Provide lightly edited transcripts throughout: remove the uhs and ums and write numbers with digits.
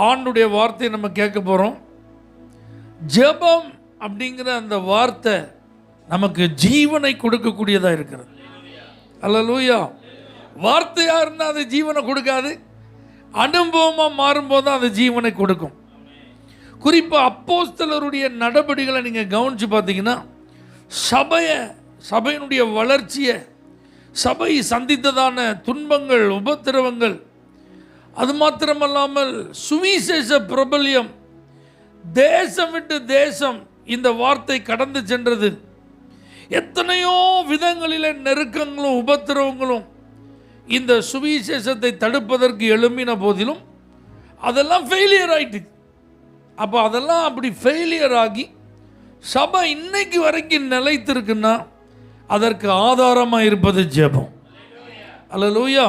ஆண்டுடைய வார்த்தையை நம்ம கேட்க போகிறோம். ஜெபம் அப்படிங்கிற அந்த வார்த்தை நமக்கு ஜீவனை கொடுக்கக்கூடியதாக இருக்கிறது. அல்லேலூயா. வார்த்தையாக இருந்தால் அது ஜீவனை கொடுக்காது, அனுபவமாக மாறும்போது தான் அது ஜீவனை கொடுக்கும். குறிப்பாக அப்போஸ்தலருடைய நடபடிகளை நீங்கள் கவனித்து பார்த்தீங்கன்னா, சபையினுடைய வளர்ச்சியை, சபை சந்தித்ததான துன்பங்கள், உபத்திரவங்கள், அது மாத்திரமல்லாமல் சுவிசேஷ பிரபல்யம், தேசம் விட்டு தேசம் இந்த வார்த்தை கடந்து சென்றது. எத்தனையோ விதங்களில் நெருக்கங்களும் உபத்திரவங்களும் இந்த சுவிசேஷத்தை தடுப்பதற்கு எழும்பின போதிலும் அதெல்லாம் ஃபெயிலியர் ஆயிட்டு. அப்போ அதெல்லாம் அப்படி ஃபெயிலியர் ஆகி சபை இன்னைக்கு வரைக்கும் நிலைத்திருக்குன்னா அதற்கு ஆதாரமாக இருப்பது ஜெபம். அல்லேலூயா.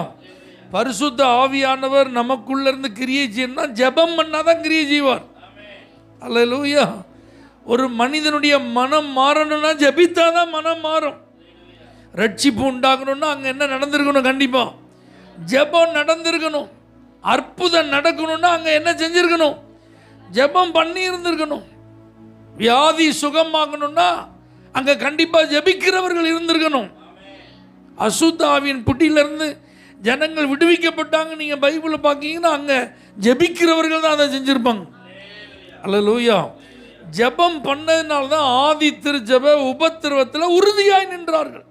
பரிசுத்த ஆவியானவர் நமக்குள்ளேருந்து கிரியை செய்யணும்னா ஜெபம் பண்ணாதான் கிரியை செய்வார். அல்லேலூயா. ஒரு மனிதனுடைய மனம் மாறணும்னா ஜெபித்தாதான் மனம் மாறும். ரட்சிப்பு உண்டாகணும்னா அங்கே என்ன நடந்திருக்கணும்? கண்டிப்பாக ஜெபம் நடந்திருக்கணும். அற்புதம் நடக்கணும்னா அங்கே என்ன செஞ்சிருக்கணும்? ஜெபம் பண்ணி இருந்திருக்கணும். வியாதி சுகமாகணும்னா அங்கே கண்டிப்பாக ஜெபிக்கிறவர்கள் இருந்திருக்கணும். அசுத்த ஆவியின் புட்டியிலிருந்து ஜனங்கள் விடுவிக்கப்பட்டாங்க. நீங்கள் பைபிளை பார்க்கீங்கன்னா அங்கே ஜெபிக்கிறவர்கள் தான் அதை செஞ்சுருப்பாங்க. அல்லேலூயா. ஜெபம் பண்ணதுனால தான் ஆதி திருச்சபை உபத்திரவத்தில் உறுதியாய் நின்றார்கள்.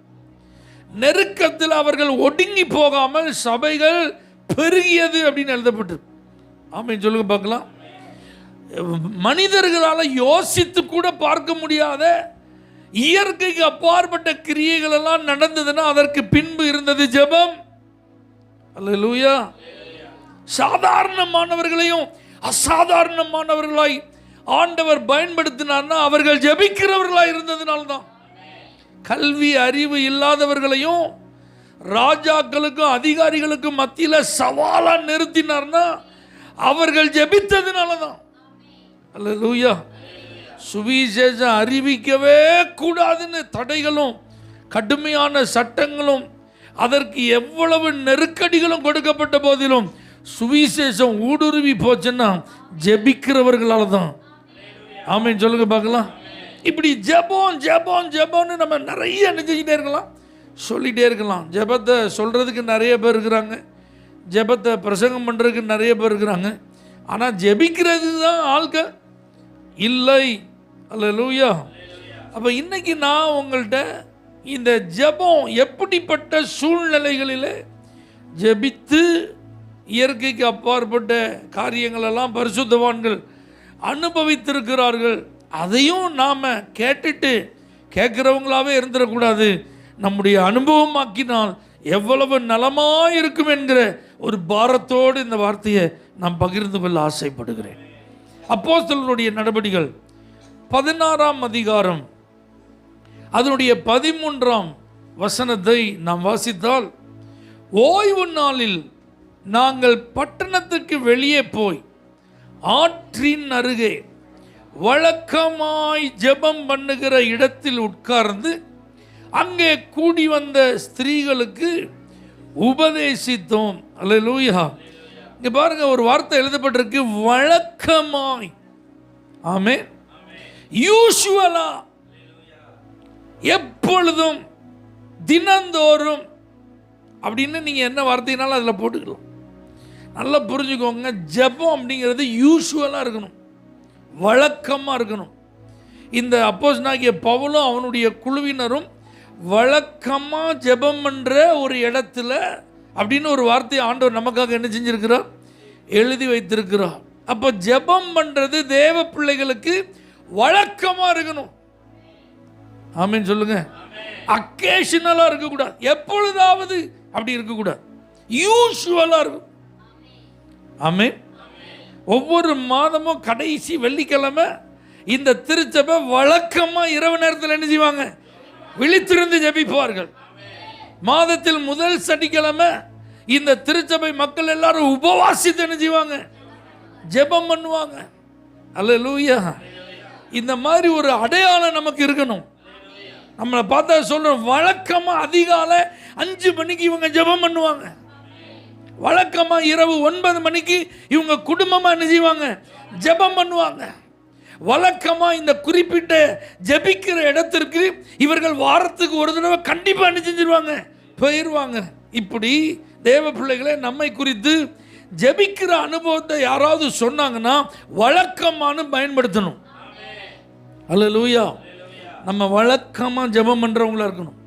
நெருக்கத்தில் அவர்கள் ஒடுங்கி போகாமல் சபைகள் பெருகியது அப்படின்னு எழுதப்பட்டு. ஆமென் சொல்லுங்க பார்க்கலாம். மனிதர்களால் யோசித்து கூட பார்க்க முடியாத இயற்கைக்கு அப்பாற்பட்ட கிரியைகள் எல்லாம் நடந்ததுன்னா அதற்கு பின்பு இருந்தது ஜெபம். அல்லேலூயா. சாதாரணமானவர்களையும் அசாதாரணமானவர்களாய் ஆண்டவர் பயன்படுத்தினார்னா அவர்கள் ஜெபிக்கிறவர்களாய் இருந்ததுனால்தான். கல்வி அறிவு இல்லாதவர்களையும் ராஜாக்களுக்கும் அதிகாரிகளுக்கும் மத்தியில் சவாலா நிறுத்தினார்னா அவர்கள் ஜெபித்ததுனால தான். அல்லேலூயா. சுவிசேஷம் அறிவிக்கவே கூடாதுன்னு தடைகளும் கடுமையான சட்டங்களும் அதற்கு எவ்வளவு நெருக்கடிகளும் கொடுக்கப்பட்ட போதிலும் சுவிசேஷம் ஊடுருவி போச்சுன்னா ஜெபிக்கிறவர்களால தான். ஆமென் சொல்லுங்க பார்க்கலாம். இப்படி ஜெபம் ஜெபம் ஜெபம்னு நம்ம நிறைய நினைச்சுக்கிட்டே இருக்கலாம், சொல்லிகிட்டே இருக்கலாம். ஜெபத்தை சொல்கிறதுக்கு நிறைய பேர் இருக்கிறாங்க, ஜெபத்தை பிரசங்கம் பண்ணுறதுக்கு நிறைய பேர் இருக்கிறாங்க. ஆனால் ஜெபிக்கிறது தான் ஆட்கள் இல்லை. அல்லேலூயா. அப்போ இன்னைக்கு நான் உங்கள்கிட்ட இந்த ஜெபம் எப்படிப்பட்ட சூழ்நிலைகளில் ஜெபித்து இயற்கைக்கு அப்பாற்பட்ட காரியங்களெல்லாம் பரிசுத்தவான்கள் அனுபவித்திருக்கிறார்கள், அதையும் நாம் கேட்டுட்டு கேட்குறவங்களாவே இருந்துடக்கூடாது. நம்முடைய அனுபவமாக்கினால் எவ்வளவு நலமாக இருக்கும் என்கிற ஒரு பாரத்தோடு இந்த வார்த்தையை நான் பகிர்ந்து கொள்ள ஆசைப்படுகிறேன். அப்போஸ்தலருடைய நடபடிகள் 16ஆம் அதிகாரம் அதனுடைய 13ஆம் வசனத்தை நாம் வாசித்தால், ஓய்வு நாளில் நாங்கள் பட்டணத்துக்கு வெளியே போய் ஆற்றின் அருகே வழக்கமாய் ஜெபம் பண்ணுகிற இடத்தில் உட்கார்ந்து அங்கே கூடி வந்த ஸ்திரீகளுக்கு உபதேசித்தோம். அல்லேலூயா. இங்கே பாருங்க, ஒரு வார்த்தை எழுதப்பட்டிருக்கு, வழக்கமாய். ஆமென். யூசுவலா, எப்பொழுதும், தினந்தோறும் அப்படின்னு நீங்கள் என்ன வார்த்தையினாலும் அதில் போட்டுக்கலாம். நல்லா புரிஞ்சுக்கோங்க, ஜெபம் அப்படிங்கிறது யூசுவலாக இருக்கணும், வழக்கமாக இருக்கணும். இந்த அப்போஸ்தலனாகிய பவுலும் அவனுடைய குழுவினரும் வழக்கமாக ஜெபம் பண்ணுற ஒரு இடத்துல அப்படின்னு ஒரு வார்த்தையை ஆண்டவர் நமக்காக என்ன செஞ்சிருக்கிறார்? எழுதி வைத்திருக்கிறார். அப்போ ஜெபம் பண்ணுறது தேவ பிள்ளைகளுக்கு வழக்கமாக இருக்கணும். ஆமென் சொல்லுங்க. அக்கேஷனலாக இருக்கக்கூடாது, எப்பொழுதாவது அப்படி இருக்கக்கூடாது, யூசுவலாக இருக்கும். ஆமென். ஒவ்வொரு மாதமும் கடைசி வெள்ளிக்கிழமை இந்த திருச்சபை வழக்கமாக இரவு நேரத்தில் என்ன செய்வாங்க? விழித்திருந்து ஜெபிப்பார்கள். மாதத்தில் முதல் சனிக்கிழமை இந்த திருச்சபை மக்கள் எல்லாரும் உபவாசித்து என்ன செய்வாங்க? ஜெபம் பண்ணுவாங்க. அல்லேலூயா. இந்த மாதிரி ஒரு அடையாளம் நமக்கு இருக்கணும். நம்மளை பார்த்தா சொல்கிறோம், வழக்கமாக அதிகாலை 5 மணிக்கு இவங்க ஜெபம் பண்ணுவாங்க. வழக்கமாக இரவு 9 மணிக்கு இவங்க குடும்பமாக என்ன செய்வாங்க? ஜெபம் பண்ணுவாங்க. வழக்கமாக இந்த குறிப்பிட்ட ஜெபிக்கிற இடத்திற்கு இவர்கள் வாரத்துக்கு ஒரு தடவை கண்டிப்பாக என்ன செஞ்சிருவாங்க? போயிடுவாங்க. இப்படி தேவ பிள்ளைகளை நம்மை குறித்து ஜெபிக்கிற அனுபவத்தை யாராவது சொன்னாங்கன்னா வழக்கமான பயன்படுத்தணும். அல்லேலூயா. நம்ம வழக்கமாக ஜெபம் பண்ணுறவங்களா இருக்கணும்.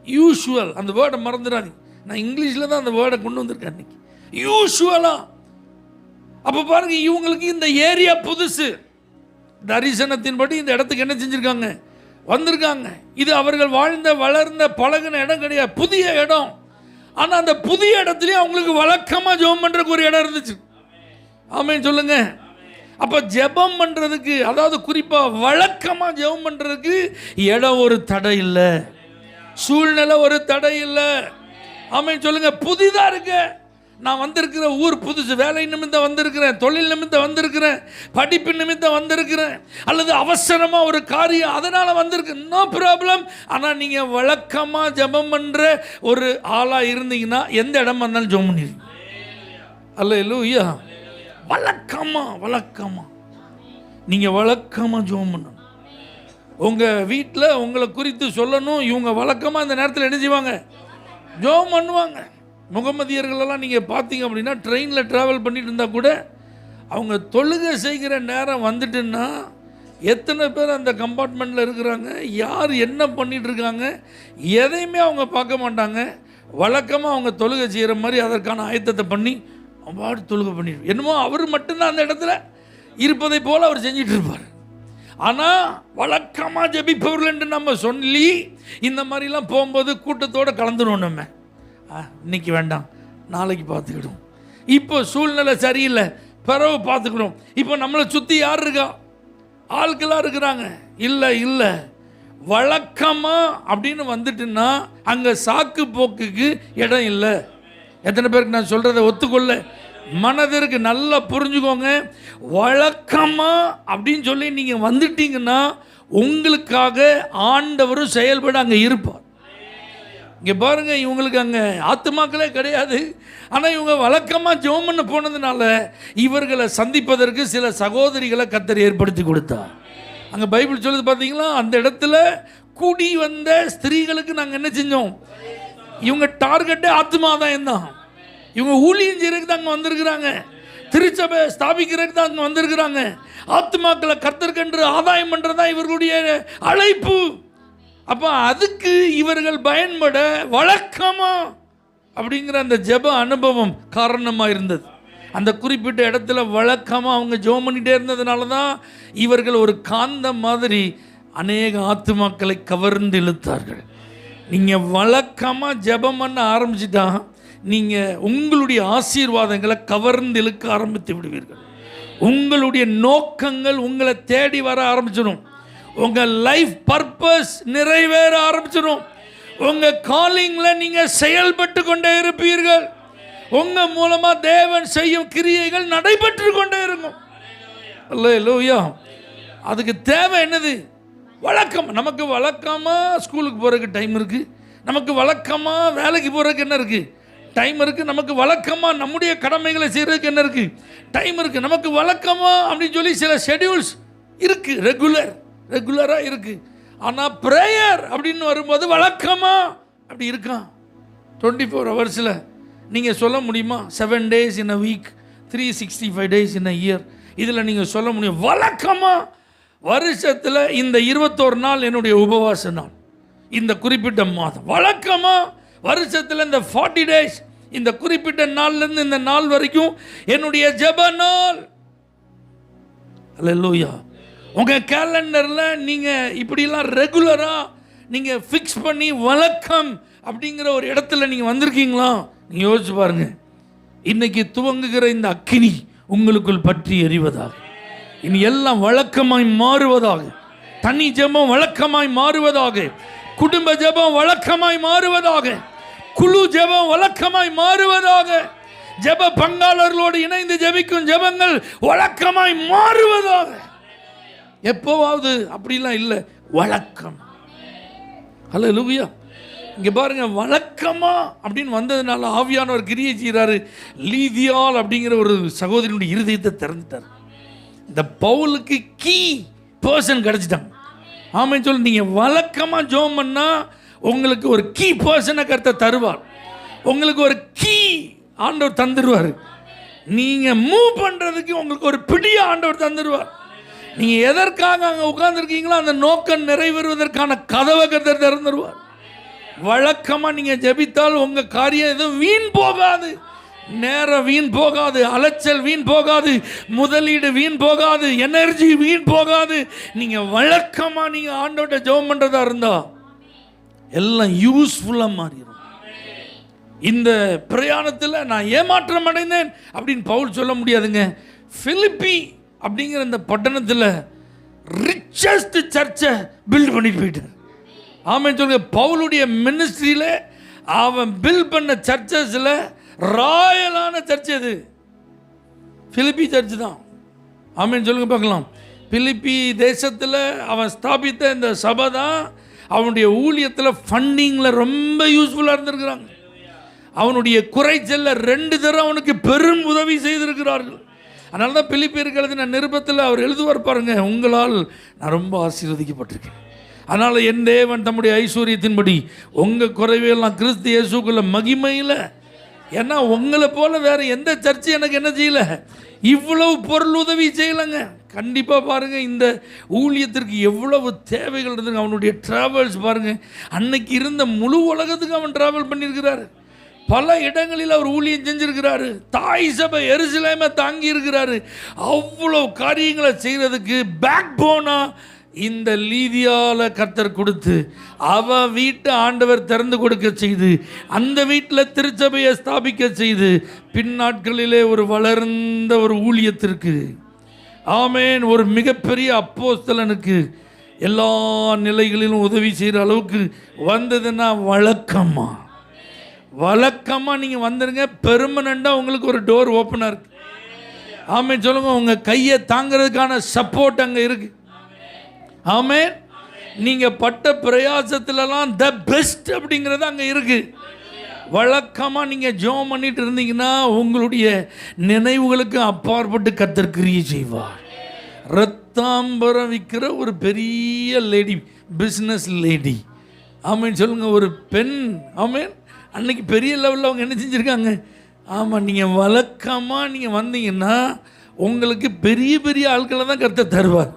யூஷுவல் அந்த வேர்டை மறந்துடாதீங்க. நான் இங்கிலீஷில் தான் அந்த வேர்டை கொண்டு வந்திருக்கேன் இன்னைக்கு. யூஷுவலாக. அப்போ பாருங்க, இவங்களுக்கு இந்த ஏரியா புதுசு. தரிசனத்தின்படி இந்த இடத்துக்கு என்ன செஞ்சுருக்காங்க? வந்திருக்காங்க. இது அவர்கள் வாழ்ந்த வளர்ந்த பழகின இடம் கிடையாது, புதிய இடம். ஆனால் அந்த புதிய இடத்துலையும் அவங்களுக்கு வழக்கமாக ஜெபம் பண்ணுறதுக்கு ஒரு இடம் இருந்துச்சு. ஆமென் சொல்லுங்க. அப்போ ஜெபம் பண்ணுறதுக்கு, அதாவது குறிப்பாக வழக்கமாக ஜெபம் பண்ணுறதுக்கு இடம் ஒரு தடை இல்லை, சூழ்நிலை ஒரு தடை இல்லை. ஆமென் சொல்லுங்க. புதிதாக இருக்கு. நான் வந்திருக்கிற ஊர் புதுசு, வேலை நிமித்தம் வந்திருக்கிறேன், தொழில் நிமித்தம் வந்திருக்கிறேன், படிப்பு நிமித்தம் வந்திருக்கிறேன், அல்லது அவசரமாக ஒரு காரியம் அதனால் வந்திருக்கு, நோ ப்ராப்ளம். ஆனால் நீங்கள் வழக்கமாக ஜெபம் பண்ணுற ஒரு ஆளாக இருந்தீங்கன்னா எந்த இடமா இருந்தாலும் ஜெபம் பண்ணிடுங்க. அல்லேலூயா. வழக்கமாக நீங்கள் வழக்கமாக ஜெபம் பண்ணணும். உங்கள் வீட்டில் உங்களை குறித்து சொல்லணும். இவங்க வழக்கமாக இந்த நேரத்தில் என்ன செய்வாங்க? ஜெபம் பண்ணுவாங்க. முகமதியர்களெல்லாம் நீங்கள் பார்த்தீங்க அப்படின்னா ட்ரெயினில் ட்ராவல் பண்ணிட்டு இருந்தால் கூட அவங்க தொழுகை செய்கிற நேரம் வந்துட்டுன்னா எத்தனை பேர் அந்த கம்பார்ட்மெண்ட்டில் இருக்கிறாங்க, யார் என்ன பண்ணிகிட்டு இருக்காங்க, எதையுமே அவங்க பார்க்க மாட்டாங்க. வழக்கமாக அவங்க தொழுகை செய்கிற மாதிரி அதற்கான ஆயத்தத்தை பண்ணி அவங்க தொழுகை பண்ணிட்டு, என்னமோ அவர் மட்டும்தான் அந்த இடத்துல இருப்பதை போல் அவர் செஞ்சிட்டு இருப்பார். ஆனால் வழக்கமாக ஜெபிப்பவர்கள் என்று நம்ம சொல்லி இந்த மாதிரிலாம் போகும்போது கூட்டத்தோடு கலந்துருவோம். நம்ம இன்னைக்கு வேண்டாம், நாளைக்கு பார்த்துக்கிடும், இப்போ சூழ்நிலை சரியில்லை, பிறகு பார்த்துக்கிடும். இப்போ நம்மளை சுற்றி யார் இருக்கா? ஆட்களாக இருக்கிறாங்க. இல்லை வழக்கமாக அப்படின்னு வந்துட்டுன்னா அங்கே சாக்கு போக்குக்கு இடம் இல்லை. எத்தனை பேருக்கு நான் சொல்கிறத ஒத்துக்கொள்ள மனதிற்கு நல்லா புரிஞ்சுக்கோங்க. வழக்கமாக அப்படின்னு சொல்லி நீங்கள் வந்துட்டீங்கன்னா உங்களுக்காக ஆண்டவரும் செயல்பட அங்கே இருப்பார். இங்கே பாருங்க, இவங்களுக்கு அங்கே ஆத்துமாக்களே கிடையாது. ஆனால் இவங்க வழக்கமாக ஜெபம் பண்ண போனதுனால இவர்களை சந்திப்பதற்கு சில சகோதரிகளை கர்த்தர் ஏற்படுத்தி கொடுத்தார். அங்கே பைபிள் சொல்லுது பார்த்தீங்களா, அந்த இடத்துல கூடி வந்த ஸ்திரீகளுக்கு நாங்கள் என்ன செஞ்சோம்? இவங்க டார்கெட்டே ஆத்துமா தான். இவங்க ஊழியம் செய்யறதுக்கு தான் அங்கே வந்திருக்கிறாங்க, திருச்சபை ஸ்தாபிக்கிறதுக்கு தான் அங்கே வந்திருக்கிறாங்க. ஆத்துமாக்களை கர்த்தர்க்கென்று ஆதாயம் பண்ணுறது தான் இவர்களுடைய அழைப்பு. அப்போ அதுக்கு இவர்கள் பயன்பட வழக்கமா அப்படிங்கிற அந்த ஜெப அனுபவம் காரணமாக இருந்தது. அந்த குறிப்பிட்ட இடத்துல வழக்கமாக அவங்க ஜெபம் பண்ணிகிட்டே இருந்ததுனால தான் இவர்கள் ஒரு காந்தம் மாதிரி அநேக ஆத்துமாக்களை கவர்ந்து இழுத்தார்கள். நீங்கள் வழக்கமாக ஜெபம் பண்ண ஆரம்பிச்சிட்டா நீங்கள் உங்களுடைய ஆசீர்வாதங்களை கவர்ந்து இழுக்க ஆரம்பித்து விடுவீர்கள். உங்களுடைய நோக்கங்கள் உங்களை தேடி வர ஆரம்பிச்சிடும். உங்கள் லைஃப் பர்பஸ் நிறைவேற ஆரம்பிச்சிடும். உங்கள் காலிங்கில் நீங்கள் செயல்பட்டு கொண்டே இருப்பீர்கள். உங்கள் மூலமாக தேவன் செய்யும் கிரியைகள் நடைபெற்று கொண்டே இருக்கும். அல்லேலூயா. அதுக்கு தேவை என்னது? வழக்கம். நமக்கு வழக்கமாக ஸ்கூலுக்கு போகிறதுக்கு டைம் இருக்குது, நமக்கு வழக்கமாக வேலைக்கு போகிறதுக்கு என்ன இருக்குது? டைம் இருக்குது. நமக்கு வழக்கமாக நம்முடைய கடமைகளை செய்கிறதுக்கு என்ன இருக்குது? டைம் இருக்குது. நமக்கு வழக்கமாக அப்படின்னு சொல்லி சில ஷெட்யூல்ஸ் இருக்குது, ரெகுலராக இருக்குது. ஆனால் ப்ரேயர் அப்படின்னு வரும்போது வழக்கமாக அப்படி இருக்கான். 24 ஹவர்ஸில் நீங்கள் சொல்ல முடியுமா? 7 days in a week, 365 days in a year, இதில் நீங்கள் சொல்ல முடியும் வழக்கமாக வருஷத்தில் இந்த 21 நாள் என்னுடைய உபவாச நாள், இந்த குறிப்பிட்ட மாதம் வழக்கமாக வருஷத்தில் இந்த 40 days, இந்த குறிப்பிட்ட நாள்லேருந்து இந்த நாள் வரைக்கும் என்னுடைய ஜெப நாள். அல்லேலூயா. உங்கள் கேலண்டரில் நீங்கள் இப்படிலாம் ரெகுலராக நீங்கள் ஃபிக்ஸ் பண்ணி வழக்கம் அப்படிங்கிற ஒரு இடத்துல நீங்கள் வந்திருக்கீங்களா? நீங்கள் யோசிச்சு பாருங்கள். இன்றைக்கி துவங்குகிற இந்த அக்கினி உங்களுக்குள் பற்றி எறிவதாக, இனி எல்லாம் வழக்கமாய் மாறுவதாக, தனி ஜெபம் வழக்கமாய் மாறுவதாக, குடும்ப ஜெபம் வழக்கமாய் மாறுவதாக, குழு ஜெபம் வழக்கமாய் மாறுவதாக, ஜெப பங்காளர்களோடு இணைந்து ஜெபிக்கும் ஜெபங்கள் வழக்கமாய் மாறுவதாக. எப்போவாவது அப்படிலாம் இல்லை, வழக்கம். ஹல்லேலூயா. இங்கே பாருங்க, வழக்கமா அப்படின்னு வந்ததுனால ஆவியானவர் கிரியை செய்கிறாரு. லீதியால் அப்படிங்கிற ஒரு சகோதரியுடைய இருதயத்தை திறந்துட்டார். இந்த பவுலுக்கு கீ பர்சன் கிடைச்சிட்டாங்க. ஆமாம் சொல்லு. நீங்கள் வழக்கமாக ஜெபம் பண்ணால் உங்களுக்கு ஒரு கீ பர்சனை கர்த்தர் தருவார். உங்களுக்கு ஒரு கீ ஆண்டவர் தந்துடுவார். நீங்கள் மூவ் பண்ணுறதுக்கு உங்களுக்கு ஒரு பிடிய ஆண்டவர் தந்துடுவார். நீங்கள் எதற்காக அங்கே உட்கார்ந்துருக்கீங்களோ அந்த நோக்கம் நிறைவேறுவதற்கான கதவை கர்த்தர் திறந்துடுவார். வழக்கமாக நீங்கள் ஜெபித்தால் உங்கள் காரியம் எதுவும் வீண் போகாது. நேரம் வீண் போகாது, அலைச்சல் வீண் போகாது, முதலீடு வீண் போகாது, எனர்ஜி வீண் போகாது. நீங்கள் வழக்கமாக நீங்கள் ஆண்டவர்கிட்ட ஜெபம் பண்ணுறதா இருந்தால் எல்லாம் யூஸ்ஃபுல்லாக மாறிடும். இந்த பிரயாணத்தில் நான் ஏமாற்றம் அடைந்தேன் அப்படின்னு பவுல் சொல்ல முடியாதுங்க. பிலிப்பி அப்படிங்கிற இந்த பட்டணத்தில் ரிச்சஸ்ட் சர்ச்சை பில்ட் பண்ணிட்டு போயிட்டார். ஆமாம் சொல்லுங்க. பவுலுடைய மினிஸ்ட்ரியில் அவன் பில்ட் பண்ண சர்ச்சஸில் ராயலான சர்ச் எது? பிலிப்பி சர்ச் தான். ஆமாம் சொல்லுங்க பார்க்கலாம். பிலிப்பி தேசத்தில் அவன் ஸ்தாபித்த இந்த சபை தான் அவனுடைய ஊழியத்தில் ஃபண்டிங்கில் ரொம்ப யூஸ்ஃபுல்லாக இருந்திருக்கிறாங்க. அவனுடைய குறைச்சல்ல 2 தடவை அவனுக்கு பெரும் உதவி செய்திருக்கிறார்கள். அதனால தான் பிலிப்பியருக்கு எழுதின நிருபத்தில் அவர் எழுதுவார் பாருங்க, உங்களால் நான் ரொம்ப ஆசீர்வதிக்கப்பட்டிருக்கேன். அதனால் என் தேவன் தம்முடைய ஐஸ்வர்யத்தின்படி உங்கள் குறைவையெல்லாம் கிறிஸ்து இயேசுக்குள்ள மகிமையில். ஏன்னா உங்களை போல வேறு எந்த சர்ச்சு எனக்கு என்ன செய்யலை, இவ்வளவு பொருள் உதவி செய்யலைங்க. கண்டிப்பாக பாருங்கள், இந்த ஊழியத்திற்கு எவ்வளவு தேவைகள் இருந்துங்க. அவனுடைய ட்ராவல்ஸ் பாருங்கள், அன்னைக்கு இருந்த முழு உலகத்துக்கு அவன் ட்ராவல் பண்ணியிருக்கிறாரு. பல இடங்களில் அவர் ஊழியம் செஞ்சிருக்கிறாரு. தாய் சபை எருசலேமை தாங்கி இருக்கிறாரு. அவ்வளோ காரியங்களை செய்கிறதுக்கு பேக் போனா இந்த லீதியால கர்த்தர் கொடுத்து அவ வீட்டை ஆண்டவர் திறந்து கொடுக்க செய்து அந்த வீட்டில் திருச்சபையை ஸ்தாபிக்க செய்து பின்னாட்களிலே ஒரு வளர்ந்த ஒரு ஊழியத்திற்கு, ஆமேன், ஒரு மிகப்பெரிய அப்போஸ்தலனுக்கு எல்லா நிலைகளிலும் உதவி செய்கிற அளவுக்கு வந்ததுன்னா வழக்கமாக நீங்கள் வந்துடுங்க. பெர்மனண்டாக உங்களுக்கு ஒரு டோர் ஓப்பனாக இருக்குது. ஆமேன் சொல்லுங்க. உங்கள் கையை தாங்கிறதுக்கான சப்போர்ட் அங்கே இருக்குது. ஆமேன். நீங்கள் பட்ட பிரயாசத்துலலாம் த பெஸ்ட் அப்படிங்கிறது அங்கே இருக்குது. வழக்கமாக நீங்கள் ஜெபம் பண்ணிட்டு இருந்தீங்கன்னா உங்களுடைய நினைவுகளுக்கு அப்பாற்பட்டு கர்த்தர் கிரியை செய்வார். ரத்தாம்பரம் விற்கிற ஒரு பெரிய லேடி, பிஸ்னஸ் லேடி, ஆமேன் சொல்லுங்கள், ஒரு பெண், ஆமேன், அன்னைக்கு பெரிய லெவலில் அவங்க என்ன செஞ்சுருக்காங்க. ஆமாம், நீங்கள் வழக்கமாக நீங்கள் வந்தீங்கன்னா உங்களுக்கு பெரிய பெரிய ஆட்களை தான் கர்த்தர் தருவார்.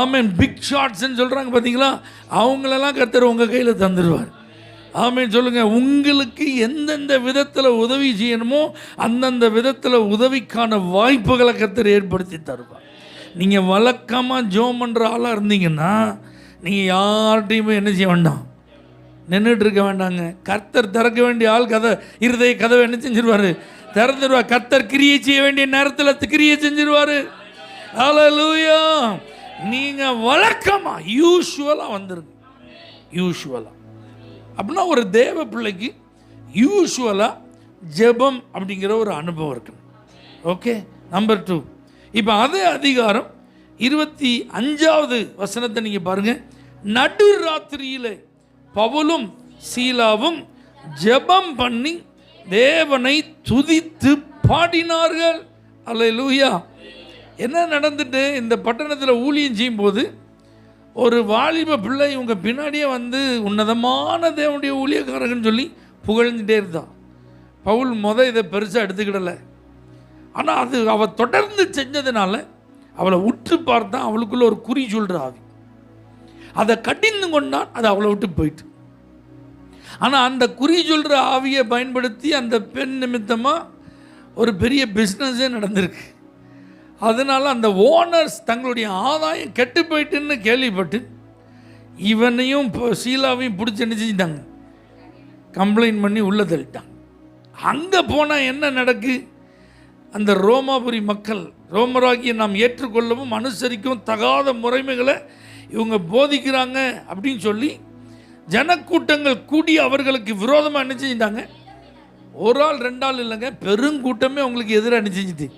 ஆமேன். பிக் ஷாட்ஸ்ன்னு சொல்கிறாங்க பார்த்தீங்களா, அவங்களெல்லாம் கர்த்தர் உங்கள் கையில் தந்துடுவார். ஆமேன் சொல்லுங்கள். உங்களுக்கு எந்தெந்த விதத்தில் உதவி செய்யணுமோ அந்தந்த விதத்தில் உதவிக்கான வாய்ப்புகளை கர்த்தர் ஏற்படுத்தி தருவார். நீங்கள் வழக்கமாக ஜெபம் பண்ணுற ஆளாக இருந்தீங்கன்னா நீங்கள் யார்கிட்டையுமே என்ன செய்ய வேண்டாம், நின்றுட்டு இருக்க வேண்டாங்க. கர்த்தர் திறக்க வேண்டிய ஆள் இருதய கதவை என்ன செஞ்சிருவார், திறந்துடுவார். கர்த்தர் கிரியை செய்ய வேண்டிய நேரத்தில் கிரியை செஞ்சிருவார். ஹல்லேலூயா. நீங்கள் வழக்கமாக யூஷுவலாக வந்துருங்க. யூஷுவலாக அப்படின்னா ஒரு தேவ பிள்ளைக்கு யூஷுவலாக ஜெபம் அப்படிங்கிற ஒரு அனுபவம் இருக்கணும். ஓகே. நம்பர் 2, இப்போ அதே அதிகாரம் 25வது வசனத்தை நீங்கள் பாருங்கள். நடு ராத்திரியில் பவுலும் சீலாவும் ஜெபம் பண்ணி தேவனை துதித்து பாடினார்கள். அல்லேலூயா. என்ன நடந்துட்டு இந்த பட்டணத்தில் ஊழியம் செய்யும்போது ஒரு வாலிப பிள்ளை இவங்க பின்னாடியே வந்து உன்னதமான தேவனுடைய ஊழியக்காரங்கன்னு சொல்லி புகழ்ந்துட்டே இருந்தான். பவுல் இதை பெருசாக எடுத்துக்கிடலை. ஆனால் அது அவள் தொடர்ந்து செஞ்சதுனால அவளை உற்று பார்த்தா அவளுக்குள்ள ஒரு குறி சொல்கிற ஆவி அதை கடிந்து கொண்டான். அது அவளை விட்டு போயிட்டு. ஆனால் அந்த குறி சொல்கிற ஆவியை பயன்படுத்தி அந்த பெண் நிமித்தமாக ஒரு பெரிய பிஸ்னஸே நடந்திருக்கு. அதனால் அந்த ஓனர்ஸ் தங்களுடைய ஆதாயம் கெட்டு போயிட்டுன்னு கேள்விப்பட்டு இவனையும் சீலாவையும் பிடிச்சி என்ன செஞ்சிட்டாங்க, கம்ப்ளைண்ட் பண்ணி உள்ளே தள்ளிட்டாங்க. அங்கே போனால் என்ன நடக்கு, அந்த ரோமாபுரி மக்கள், ரோமராகிய நாம் ஏற்றுக்கொள்ளவும் அனுசரிக்கவும் தகாத முறைமைகளை இவங்க போதிக்கிறாங்க அப்படின்னு சொல்லி ஜனக்கூட்டங்கள் கூடி அவர்களுக்கு விரோதமாக என்ன செஞ்சிட்டாங்க. ஒரு ஆள் 2 ஆள் இல்லைங்க, பெருங்கூட்டமே அவங்களுக்கு எதிராக என்ன செஞ்சுட்டு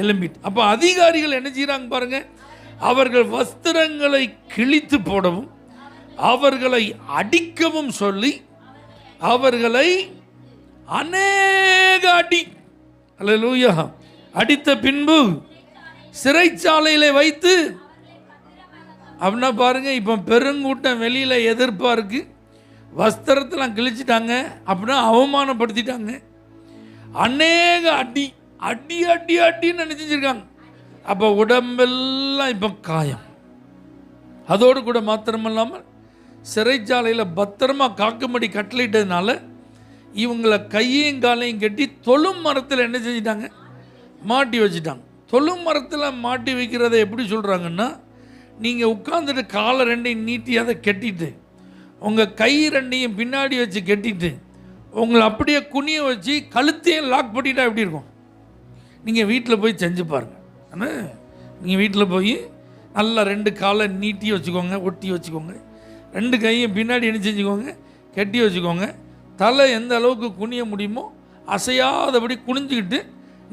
எழும்பிட்டு. அப்போ அதிகாரிகள் என்ன செய்கிறாங்க பாருங்கள், அவர்கள் வஸ்திரங்களை கிழித்து போடவும் அவர்களை அடிக்கவும் சொல்லி அவர்களை அநேக அடி, அல்லேலூயா, அடித்த பின்பு சிறைச்சாலையில வைத்து, அப்படின்னா பாருங்க, இப்போ பெருங்கூட்டம் வெளியில எதிர்பார்க்கு, வஸ்திரத்தெல்லாம் கிழிச்சிட்டாங்க, அப்படின்னா அவமானப்படுத்திட்டாங்க, அநேக அடி அடி அடி அடின்னு நினைச்சிருக்காங்க. அப்போ உடம்பெல்லாம் இப்போ காயம். அதோடு கூட மாத்திரமில்லாமல் சிறைச்சாலையில் பத்திரமா காக்கும்படி கட்டளையிட்டதுனால இவங்களை கையையும் காலையும் கட்டி தொழும் மரத்தில் என்ன செஞ்சிட்டாங்க, மாட்டி வச்சுட்டாங்க. தொழும் மரத்தில் மாட்டி வைக்கிறத எப்படி சொல்கிறாங்கன்னா, நீங்கள் உட்காந்துட்டு காலை ரெண்டையும் நீட்டி அதை கட்டிட்டு உங்கள் கை ரெண்டையும் பின்னாடி வச்சு கட்டிட்டு உங்களை அப்படியே குனிய வச்சு கழுத்தையும் லாக் பண்ணிட்டா எப்படி இருக்கும்? நீங்கள் வீட்டில் போய் செஞ்சு பாருங்கள். ஆனால் நீங்கள் வீட்டில் போய் நல்லா 2 காலை நீட்டி வச்சுக்கோங்க, ஒட்டி வச்சுக்கோங்க, 2 கையும் பின்னாடி என்ன செஞ்சுக்கோங்க, கட்டி வச்சுக்கோங்க. தலை எந்த அளவுக்கு குனிய முடியுமோ அசையாதபடி குனிஞ்சிக்கிட்டு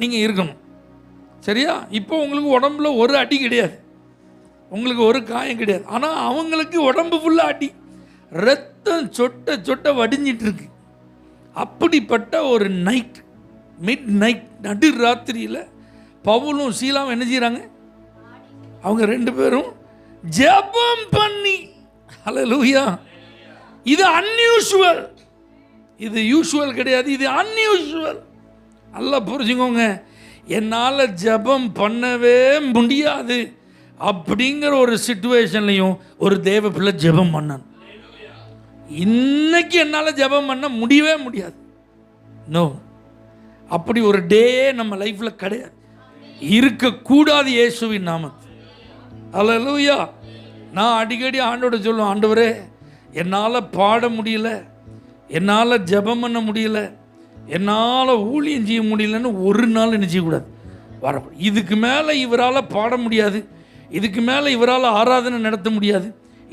நீங்கள் இருக்கணும். சரியா? இப்போ உங்களுக்கு உடம்புல ஒரு அடி கிடையாது, உங்களுக்கு ஒரு காயம் கிடையாது. ஆனால் அவங்களுக்கு உடம்பு ஃபுல்லாக அடி, ரத்தம் சொட்ட சொட்ட வடிஞ்சிட்டு இருக்கு. அப்படிப்பட்ட ஒரு நைட், மிட் நைட், நடு ராத்திரியில் பவுலும் சீலாவும் என்ன செய்கிறாங்க, அவங்க 2 பேரும் ஜெபம் பண்ணி, ஹல்லேலூயா. இது அன்யூஷுவல், இது யூஷுவல் கிடையாது, இது அன்யூஷுவல். நல்லா புரிஞ்சுக்கோங்க. என்னால் ஜெபம் பண்ணவே முடியாது அப்படிங்கிற ஒரு சிச்சுவேஷன்லையும் ஒரு தேவ பிள்ளை ஜெபம் பண்ணணும். இன்னைக்கு என்னால் ஜெபம் பண்ண முடியவே முடியாது, நோ, அப்படி ஒரு டே நம்ம லைஃப்பில் கிடையாது, இருக்கக்கூடாது இயேசுவின் நாமத்தில். அல்லேலூயா. நான் அடிக்கடி ஆண்டோட சொல்லுவேன், ஆண்டவரே என்னால் பாட முடியல, என்னால் ஜெபம் பண்ண முடியல, என்னால் ஊழியம் செய்ய முடியலன்னு ஒரு நாள் என்ன செய்யக்கூடாது, வர. இதுக்கு மேலே இவரால் பாட முடியாது, இதுக்கு மேலே இவரால் ஆராதனை நடத்த முடியாது,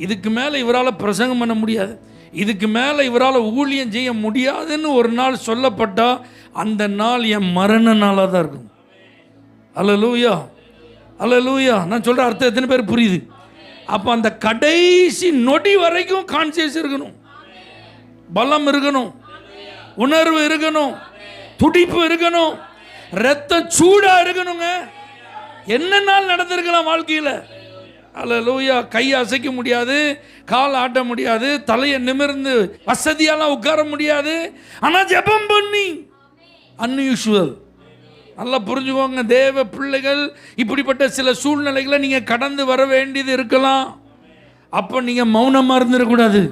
இதுக்கு மேலே இவரால் பிரசங்கம் பண்ண முடியாது, இதுக்கு மேலே இவரால் ஊழியம் செய்ய முடியாதுன்னு ஒரு நாள் சொல்லப்பட்டால் அந்த நாள் என் மரண நாளாக தான் இருக்கும். அல்லேலூயா, அல்லேலூயா. நான் சொல்கிற அர்த்தம் எத்தனை பேர் புரியுது? அப்போ அந்த கடைசி நொடி வரைக்கும் கான்சியஸ் இருக்கணும், பலம் இருக்கணும், உணர்வு இருக்கணும், துடிப்பு இருக்கணும், ரத்த சூடா இருக்கணுங்க. என்ன நாள் நடந்திருக்கலாம் வாழ்க்கையில். அல்லேலூயா. கை அசைக்க முடியாது, கால் ஆட்ட முடியாது, தலையை நிமிர்ந்து வசதியெல்லாம் உட்கார முடியாது, ஆனால் ஜெபம் பண்ணி, அன்யூஷுவல். நல்லா புரிஞ்சுக்கோங்க, தேவ பிள்ளைகள் இப்படிப்பட்ட சில சூழ்நிலைகளை நீங்கள் கடந்து வர வேண்டியது இருக்கலாம். அப்போ நீங்கள் மௌனமாக இருந்துடக்கூடாது,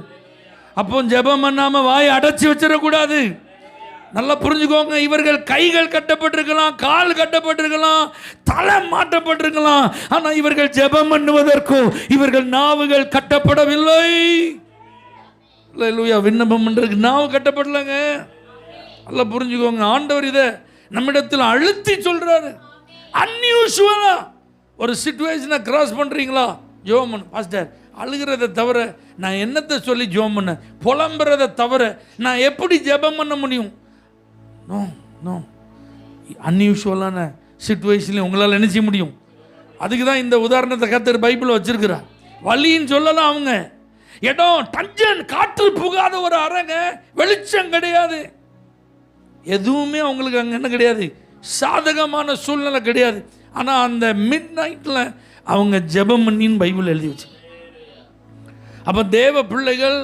அப்போ ஜெபம் பண்ணாமல் வாயை அடைச்சி வச்சிடக்கூடாது. நல்லா புரிஞ்சுக்கோங்க. இவர்கள் கைகள் கட்டப்பட்டிருக்கலாம், கால் கட்டப்பட்டிருக்கலாம், தலை மாட்டப்பட்டிருக்கலாம், ஆனால் இவர்கள் ஜெபம் பண்ணுவதற்கும் இவர்கள் நாவுகள் கட்டப்படவில்லை. அல்லேலூயா. விண்ணப்பம் பண்ணுறதுக்கு நாவு கட்டப்படலைங்க. நல்லா புரிஞ்சுக்கோங்க. ஆண்டவர் இதை நம்மிடத்தில் அழுத்தி சொல்றாரு. அன்யூஷுவலா ஒரு சிச்சுவேஷனை கிராஸ் பண்றீங்களா, ஜெபம் பண்ணு. பாஸ்டர், அழுகிறதை தவிர நான் என்னத்தை சொல்லி ஜெபம் பண்ண, புலம்புறதை தவிர நான் எப்படி ஜெபம் பண்ண முடியும்? No no. அன்யூஷுவலான சிச்சுவேஷன்ல உங்களால் என்ன செய்ய முடியும்? அதுக்கு தான் இந்த உதாரணத்தை கர்த்தர் பைபிள் வச்சிருக்கிறார். வழின்னு சொல்லலாம். அவங்க இடம் டஞ்சன், காற்று புகாத ஒரு அறைங்க, வெளிச்சம் கிடையாது, எதுவுமே அவங்களுக்கு அங்கே என்ன கிடையாது, சாதகமான சூழ்நிலை கிடையாது. ஆனால் அந்த மிட் நைட்டில் அவங்க ஜெபம் பண்ணின்னு பைபிள் எழுதி வச்சு. அப்போ தேவ பிள்ளைகள்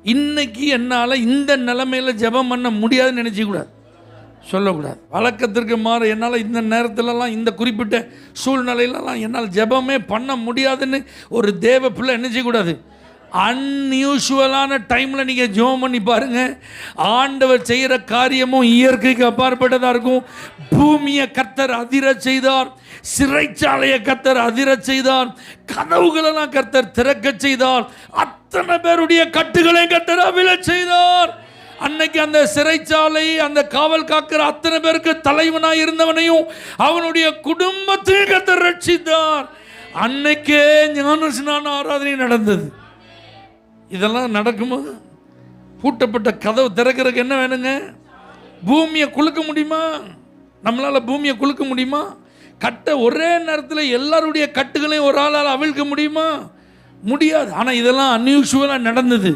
இன்னைக்கு என்னால் இந்த நிலைமையில் ஜெபம் பண்ண முடியாதுன்னு நினச்சிக்கூடாது, சொல்லக்கூடாது. வழக்கத்திற்கு மாற என்னால் இந்த நேரத்திலலாம், இந்த குறிப்பிட்ட சூழ்நிலையிலலாம் என்னால் ஜெபமே பண்ண முடியாதுன்னு ஒரு தேவ பிள்ளை என்ன செய்யக்கூடாது. அன்யூஷுவலான டைமில் நீங்கள் ஜெபம் பண்ணி பாருங்கள், ஆண்டவர் செய்கிற காரியமும் இயற்கைக்கு அப்பாற்பட்டதாக இருக்கும். பூமியை கர்த்தர் அதிர செய்தார், சிறைச்சாலையை கர்த்தர் அதிர செய்தார், கதவுகளெல்லாம் கர்த்தர் திறக்க செய்தார், அத்தனை பேருடைய கட்டுகளை கர்த்தர் அவிழ செய்தார். அன்னைக்கு அந்த சிறைச்சாலை, அந்த காவல் காக்கிற அத்தனை பேருக்கு தலைவனாக இருந்தவனையும் அவனுடைய குடும்பத்தையும் கர்த்தர் ரட்சித்தார். அன்னைக்கே ஞானஸ்நான ஆராதனை நடந்தது. இதெல்லாம் நடக்கும்போது பூட்டப்பட்ட கதவு திறக்கிறதுக்கு என்ன வேணுங்க? பூமியை குலுக்க முடியுமா? நம்மளால் பூமியை குலுக்க முடியுமா? கட்டை ஒரே நேரத்தில் எல்லாருடைய கட்டுகளையும் ஒரு ஆளால் அவிழ்க்க முடியுமா? முடியாது. ஆனால் இதெல்லாம் அன்யூஷுவலாக நடந்தது.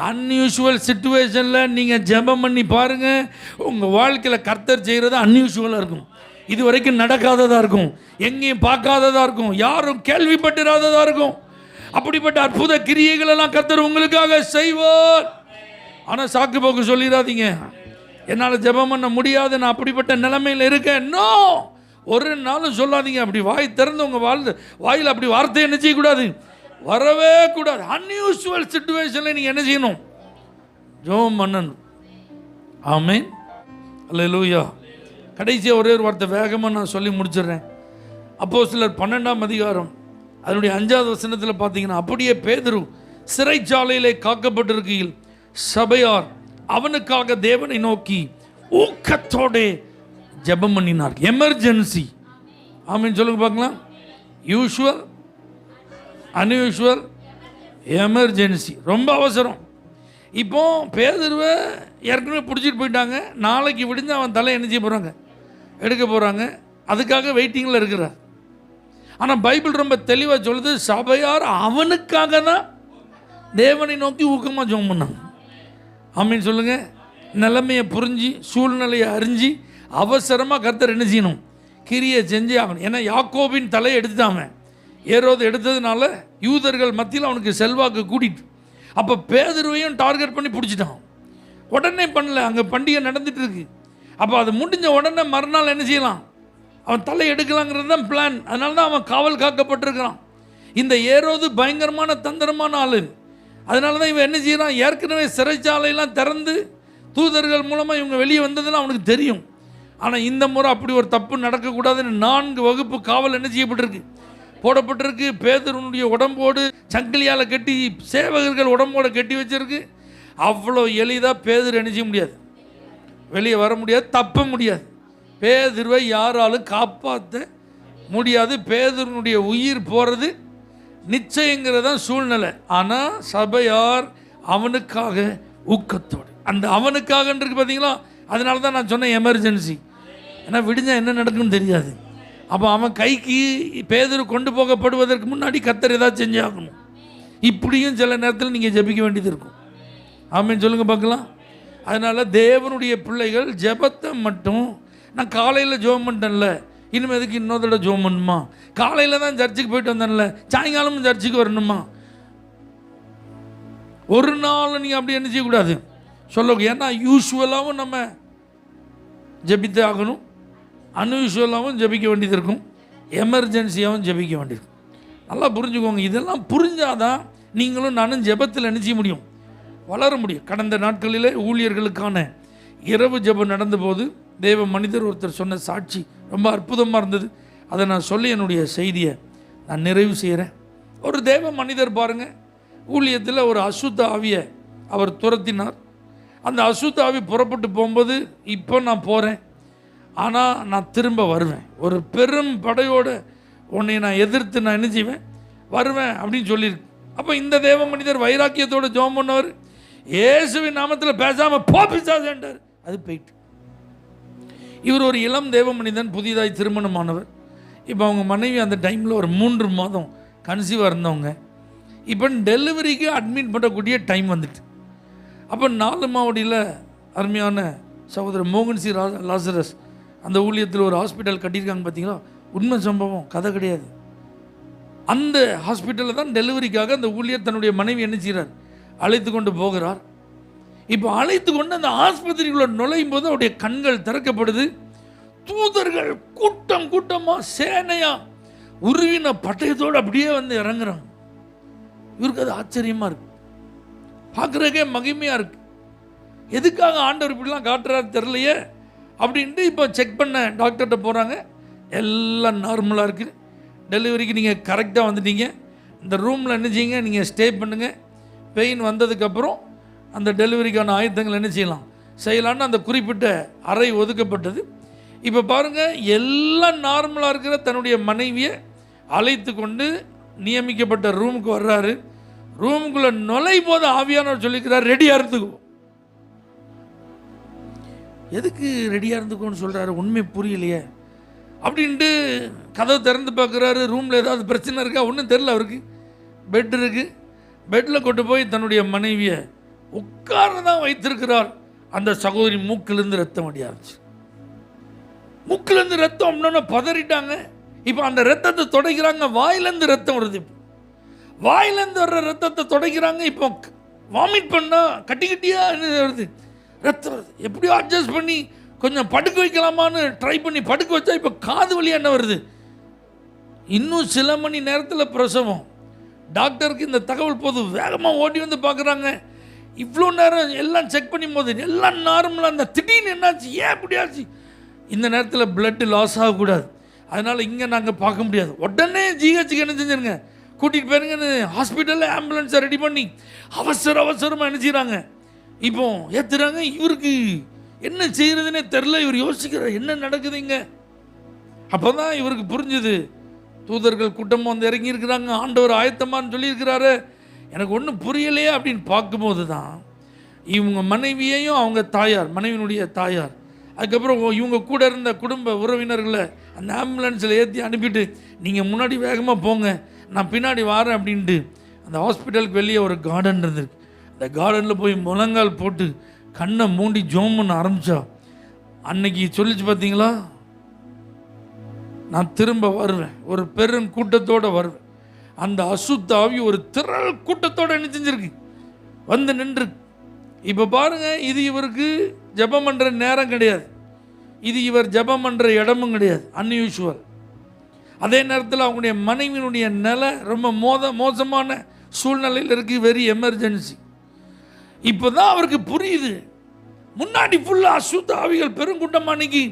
அன்யூஷுவல் சிச்சுவேஷனில் நீங்கள் ஜெபம் பண்ணி பாருங்கள், உங்கள் வாழ்க்கையில் கர்த்தர் செய்கிறது அன்யூஷுவலாக இருக்கும். இது வரைக்கும் நடக்காததாக இருக்கும், எங்கேயும் பார்க்காததாக இருக்கும், யாரும் கேள்விப்பட்டிராததாக இருக்கும். அப்படிப்பட்ட அற்புத கிரியைகளெல்லாம் கர்த்தர் உங்களுக்காக செய்வார். ஆனால் சாக்கு போக்கு சொல்லிடாதீங்க, என்னால் ஜெபம் பண்ண முடியாது, நான் அப்படிப்பட்ட நிலைமையில் இருக்கேன். நோ, ஒரு நாளும் சொல்லாதீங்க. அப்படி வாய் திறந்து உங்கள் வாயில் அப்படி வார்த்தை என்ன செய்யக்கூடாது, வரவே கூடாது. அன்யூஷுவல் சிச்சுவேஷனில் நீங்கள் என்ன செய்யணும்? ஜெபம் பண்ணணும். ஆமென், அல்லேலூயா. கடைசியாக ஒரே ஒரு வார்த்தை வேகமாக நான் சொல்லி முடிச்சிடுறேன். அப்போஸ்தலர் 12ஆம் அதிகாரம் அதனுடைய 5வது வசனத்தில் பார்த்தீங்கன்னா, அப்படியே பேதுரு சிறைச்சாலையிலே காக்கப்பட்டிருக்கையில் சபையார் அவனுக்காக தேவனை நோக்கி ஊக்கத்தோடு ஜெபம் பண்ணினார். எமர்ஜென்சி. ஆமென் சொல்லுங்க பார்க்கலாம். Usual, unusual, emergency. ரொம்ப அவசரம். இப்போ பேதுருவை ஏற்கனவே பிடிச்சிட்டு போயிட்டாங்க. நாளைக்கு விடிஞ்சு அவன் தலை என்ன செய்ய போகிறாங்க, எடுக்க போகிறாங்க. அதுக்காக வெயிட்டிங்கில் இருக்கிறார். ஆனால் பைபிள் ரொம்ப தெளிவாக சொல்லுது, சபையார் அவனுக்காக தான் தேவனை நோக்கி ஊக்கமாக ஜெபம் பண்ணாங்க. ஆமீன் சொல்லுங்கள். நிலைமையை புரிஞ்சு, சூழ்நிலையை அறிஞ்சு, அவசரமாக கர்த்தர் என்ன செய்யணும், கிரியை செஞ்சே ஆகணும். ஏன்னா யாக்கோபின் தலையை எடுத்துட்டாங்க. ஏரோது எடுத்ததுனால யூதர்கள் மத்தியில் அவனுக்கு செல்வாக்கு கூட்டிட்டு, அப்போ பேதுருவையும் டார்கெட் பண்ணி பிடிச்சிட்டான். உடனே பண்ணல, அங்கே பண்டிகை நடந்துட்டு இருக்கு. அப்போ அது முடிஞ்ச உடனே மறுநாள் என்ன செய்யலாம், அவன் தலை எடுக்கலாங்கிறது தான் பிளான். அதனால தான் அவன் காவல் காக்கப்பட்டிருக்கிறான். இந்த ஏரோது பயங்கரமான தந்திரமான ஆளு. அதனால தான் இவன் என்ன செய்யறான், ஏற்கனவே சிறைச்சாலையெல்லாம் திறந்து தூதர்கள் மூலமாக இவங்க வெளியே வந்ததுலாம் அவனுக்கு தெரியும். ஆனால் இந்த முறை அப்படி ஒரு தப்பு நடக்கக்கூடாதுன்னு 4 வகுப்பு காவல் என்ன செய்யப்பட்டிருக்கு, போடப்பட்டிருக்கு. பேதுருனுடைய உடம்போடு சங்கிலியால் கட்டி, சேவகர்கள் உடம்போடு கட்டி வச்சிருக்கு. அவ்வளோ எளிதாக பேதுரு என்ன செய்ய முடியாது, வெளியே வர முடியாது, தப்ப முடியாது. பேதுருவை யாராலும் காப்பாற்ற முடியாது. பேதுருனுடைய உயிர் போகிறது நிச்சயங்கிறதான் சூழ்நிலை. ஆனால் சபையார் அவனுக்காக ஊக்கத்தோடு, அந்த அவனுக்காகன்றிருக்கு பார்த்தீங்களா, அதனால தான் நான் சொன்னேன் எமர்ஜென்சி. ஏன்னா விடிஞ்சா என்ன நடக்குன்னு தெரியாது. அப்போ அவன் கைக்கு பேதுரு கொண்டு போகப்படுவதற்கு முன்னாடி கர்த்தர் ஏதாவது செஞ்சு ஆகணும். இப்படியும் சில நேரத்தில் நீங்கள் ஜெபிக்க வேண்டியது இருக்கும். ஆமென் சொல்லுங்கள் பார்க்கலாம். அதனால் தேவனுடைய பிள்ளைகள் ஜெபத்தை மட்டும், நான் காலையில் ஜெபம் பண்ணிட்டேன்ல, இனிமேல் எதுக்கு இன்னொரு தடவை ஜெபம் பண்ணணுமா, காலையில் தான் சர்ச்சுக்கு போயிட்டு வந்தேன்ல, சாயங்காலமும் சர்ச்சுக்கு வரணுமா, ஒரு நாள் நீங்கள் அப்படி என்ன செய்யக்கூடாது சொல்ல. ஏன்னா யூஸ்வலாகவும் நம்ம ஜெபித்தே ஆகணும், அன்யூஷுவலாகவும் ஜெபிக்க வேண்டியது இருக்கும், எமர்ஜென்சியாகவும் ஜெபிக்க வேண்டியது. நல்லா புரிஞ்சுக்கோங்க. இதெல்லாம் புரிஞ்சாதான் நீங்களும் நானும் ஜெபத்தில் என்ன செய்ய முடியும், வளர முடியும். கடந்த நாட்களிலே ஊழியர்களுக்கான இரவு ஜெபம் நடந்தபோது தேவ மனிதர் ஒருத்தர் சொன்ன சாட்சி ரொம்ப அற்புதமாக இருந்தது. அதை நான் சொல்லி என்னுடைய செய்தியை நான் நிறைவு செய்கிறேன். ஒரு தேவ மனிதர் பாருங்கள், ஊழியத்தில் ஒரு அசுத்த ஆவியை அவர் துரத்தினார். அந்த அசுத்த ஆவி புறப்பட்டு போகும்போது, இப்போ நான் போகிறேன், ஆனால் நான் திரும்ப வருவேன், ஒரு பெரும் படையோடு உன்னை நான் எதிர்த்து நான் என்ன செய்வேன், வருவேன் அப்படின்னு சொல்லியிருக்கு. அப்போ இந்த தேவ மனிதர் வைராக்கியத்தோடு ஜெபம் பண்ணவர், இயேசுவின் நாமத்தில் பேசாமல் போபிச்சாதேன்றார். அது போயிட்டு. இவர் ஒரு இளம் தேவ மனிதன், புதிதாய் திருமணமானவர். இப்போ அவங்க மனைவி அந்த டைமில் ஒரு 3 மாதம் கன்சீவாக இருந்தவங்க. இப்போ டெலிவரிக்கு அட்மிட் பண்ணக்கூடிய டைம் வந்துட்டு. அப்போ 4 மாவடியில் அருமையான சகோதரர் மோகன்சி லாசரஸ் அந்த ஊழியத்தில் ஒரு ஹாஸ்பிட்டல் கட்டியிருக்காங்க பார்த்தீங்களா, உண்மை சம்பவம், கதை கிடையாது. அந்த ஹாஸ்பிட்டலில் தான் டெலிவரிக்காக அந்த ஊழியர் தன்னுடைய மனைவி என்ன செய்கிறார், அழைத்து கொண்டு போகிறார். இப்போ அழைத்து கொண்டு அந்த ஆஸ்பத்திரிக்குள்ள நுழையும் போது அவருடைய கண்கள் திறக்கப்படுது. தூதர்கள் கூட்டம் கூட்டமாக சேனையாக உருவின பட்டயத்தோடு அப்படியே வந்து இறங்குறாங்க. இவருக்கு அது ஆச்சரியமாக இருக்கு, பார்க்குறதுக்கே மகிமையாக இருக்கு. எதுக்காக ஆண்டவர் இப்படிலாம் காட்டுறாரு தெரியலையே அப்படின்ட்டு இப்போ செக் பண்ண டாக்டர்கிட்ட போகிறாங்க. எல்லாம் நார்மலாக இருக்குது. டெலிவரிக்கு நீங்கள் கரெக்டாக வந்துட்டீங்க. இந்த ரூமில் என்ன செய்யுங்க, நீங்கள் ஸ்டே பண்ணுங்கள். பெயின் வந்ததுக்கப்புறம் அந்த டெலிவரிக்கான ஆயுதங்கள் என்ன செய்யலான்னு அந்த குறிப்பிட்ட அறை ஒதுக்கப்பட்டது. இப்போ பாருங்கள், எல்லாம் நார்மலாக இருக்கிற தன்னுடைய மனைவியை அழைத்து கொண்டு நியமிக்கப்பட்ட ரூமுக்கு வர்றாரு. ரூமுக்குள்ளே நுழையும் போது ஆவியானவர் சொல்லிக்கிறார், ரெடியாக இருந்துக்கோ. எதுக்கு ரெடியாக இருந்துக்கோன்னு சொல்கிறாரு, உண்மை புரியலையே. அப்படின்ட்டு கதவை திறந்து பார்க்குறாரு. ரூமில் ஏதாவது பிரச்சனை இருக்கா ஒன்றும் தெரில அவருக்கு. பெட் இருக்குது, பெட்டில் கொண்டு போய் தன்னுடைய மனைவியை உட்கார தான் வைத்திருக்கிறார். அந்த சகோதரி மூக்கிலேருந்து ரத்தம் வடிய ஆரம்பிச்சு. மூக்கிலேருந்து ரத்தம் அப்படின்னா பதறிட்டாங்க. இப்போ அந்த ரத்தத்தை துடைக்கிறாங்க, வாயிலேருந்து ரத்தம் வருது. இப்போ வாயிலேருந்து வர்ற ரத்தத்தை துடைக்கிறாங்க. இப்போ வாமிட் பண்ணால் கட்டி கட்டியாக வருது, ரத்தம் வருது. எப்படியோ அட்ஜஸ்ட் பண்ணி கொஞ்சம் படுக்க வைக்கலாமான்னு ட்ரை பண்ணி படுக்க வச்சா இப்போ காது வழியாக என்ன வருது. இன்னும் சில மணி நேரத்தில் பிரசவம். டாக்டருக்கு இந்த தகவல் போது வேகமாக ஓடி வந்து பார்க்குறாங்க. இவ்வளோ நேரம் எல்லாம் செக் பண்ணும் போது எல்லாம் நார்மலாக இருந்தால் திடீர்னு என்னாச்சு, ஏன் இப்படி ஆச்சு? இந்த நேரத்தில் பிளட்டு லாஸ் ஆகக்கூடாது, அதனால் இங்கே நாங்கள் பார்க்க முடியாது. உடனே ஜிஹெச்சுக்கு என்ன செஞ்சுருங்க, கூட்டிகிட்டு போயிருங்கன்னு ஹாஸ்பிட்டலில் ஆம்புலன்ஸை ரெடி பண்ணி அவசரமாக என்ன செய்கிறாங்க, இப்போ ஏற்றுறாங்க. இவருக்கு என்ன செய்கிறதுனே தெரில. இவர் யோசிக்கிறார், என்ன நடக்குதுங்க. அப்போ தான் இவருக்கு புரிஞ்சுது, தூதர்கள் கூட்டமாக வந்து இறங்கியிருக்கிறாங்க, ஆண்டவர் ஆயத்தமானு சொல்லியிருக்கிறாரு. எனக்கு ஒன்றும் புரியலையே அப்படின்னு பார்க்கும்போது தான் இவங்க மனைவியையும் அவங்க தாயார், மனைவியினுடைய தாயார், அதுக்கப்புறம் இவங்க கூட இருந்த குடும்ப உறவினர்களை அந்த ஆம்புலன்ஸில் ஏற்றி அனுப்பிட்டு நீங்கள் முன்னாடி வேகமாக போங்க, நான் பின்னாடி வரேன் அப்படின்ட்டு அந்த ஹாஸ்பிட்டலுக்கு வெளியே ஒரு கார்டன் இருந்திருக்கு. அந்த கார்டனில் போய் முழங்கால் போட்டு கண்ணை மூடி ஜோம் பண்ண ஆரம்பித்தா. அன்னைக்கு சொல்லிச்சு பார்த்தீங்களா, நான் திரும்ப வருவேன், ஒரு பெரும் கூட்டத்தோடு வருவேன். அந்த அசுத்தாவி ஒரு திரள் கூட்டத்தோடு என்ன செஞ்சிருக்கு, வந்து நின்று. இப்போ பாருங்க, இது இவருக்கு ஜெபம் பண்ணுற நேரம் கிடையாது, இது இவர் ஜெபம் பண்ணுற இடமும் கிடையாது, அன்யூஷுவல். அதே நேரத்தில் அவங்களுடைய மனைவியினுடைய நிலை ரொம்ப மோசமான சூழ்நிலையில் இருக்குது, வெரி எமர்ஜென்சி. இப்போ தான் அவருக்கு புரியுது, முன்னாடி ஃபுல்லாக அசுத்த ஆவிகள் பெருங்கூட்டம், அன்னைக்கு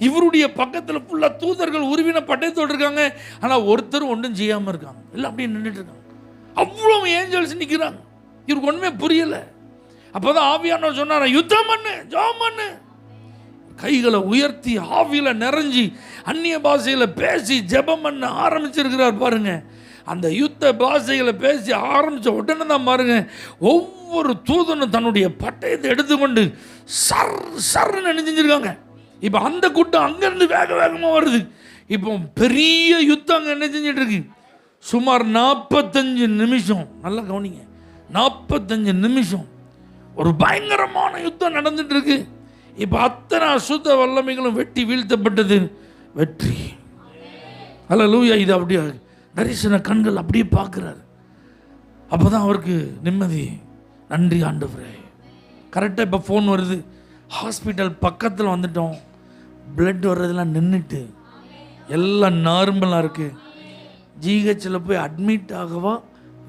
இவருடைய பக்கத்தில் ஃபுல்லாக தூதர்கள் உருவின பட்டயத்தோடு இருக்காங்க. ஆனால் ஒருத்தரும் ஒன்றும் செய்யாமல் இருக்காங்க, எல்லாம் அப்படியே நின்றுட்டு இருக்காங்க. அவ்வளோ ஏஞ்சல்ஸ் நிற்கிறாங்க. இவருக்கு ஒன்றுமே புரியலை. அப்போ தான் ஆவியானவர் சொன்னார், யுத்தம் பண்ணு, ஜெபம் பண்ணு. கைகளை உயர்த்தி ஆவியில் நிறைஞ்சி அந்நிய பாஷையில் பேசி ஜெபம் பண்ண ஆரம்பிச்சிருக்கிறார் பாருங்க. அந்த யுத்த பாஷைகளை பேசி ஆரம்பித்த உடனே தான் பாருங்க, ஒவ்வொரு தூதனும் தன்னுடைய பட்டயத்தை எடுத்துக்கொண்டு சர்ன்னு நினைஞ்சிருக்காங்க. இப்போ அந்த கூட்டம் அங்கேருந்து வேகமாக வருது. இப்போ பெரிய யுத்தம் அங்கே என்ன செஞ்சிட்டு இருக்கு. சுமார் 45 நிமிஷம், நல்லா கவனிங்க, 45 நிமிஷம் ஒரு பயங்கரமான யுத்தம் நடந்துட்டு இருக்கு. இப்போ அத்தனை அசுத்த வல்லமைகளும் வெட்டி வீழ்த்தப்பட்டது, வெற்றி. அல்லேலூயா. இது அப்படியே தரிசன கண்கள் அப்படியே பார்க்குறாரு. அப்போ தான் அவருக்கு நிம்மதி. நன்றி ஆண்டவரே. கரெக்டாக இப்போ ஃபோன் வருது, ஹாஸ்பிட்டல் பக்கத்தில் வந்துட்டோம், பிளட் வர்றதெல்லாம் நின்றுட்டு எல்லாம் நார்மலாக இருக்குது. ஜிஹெச்சில் போய் அட்மிட் ஆகவா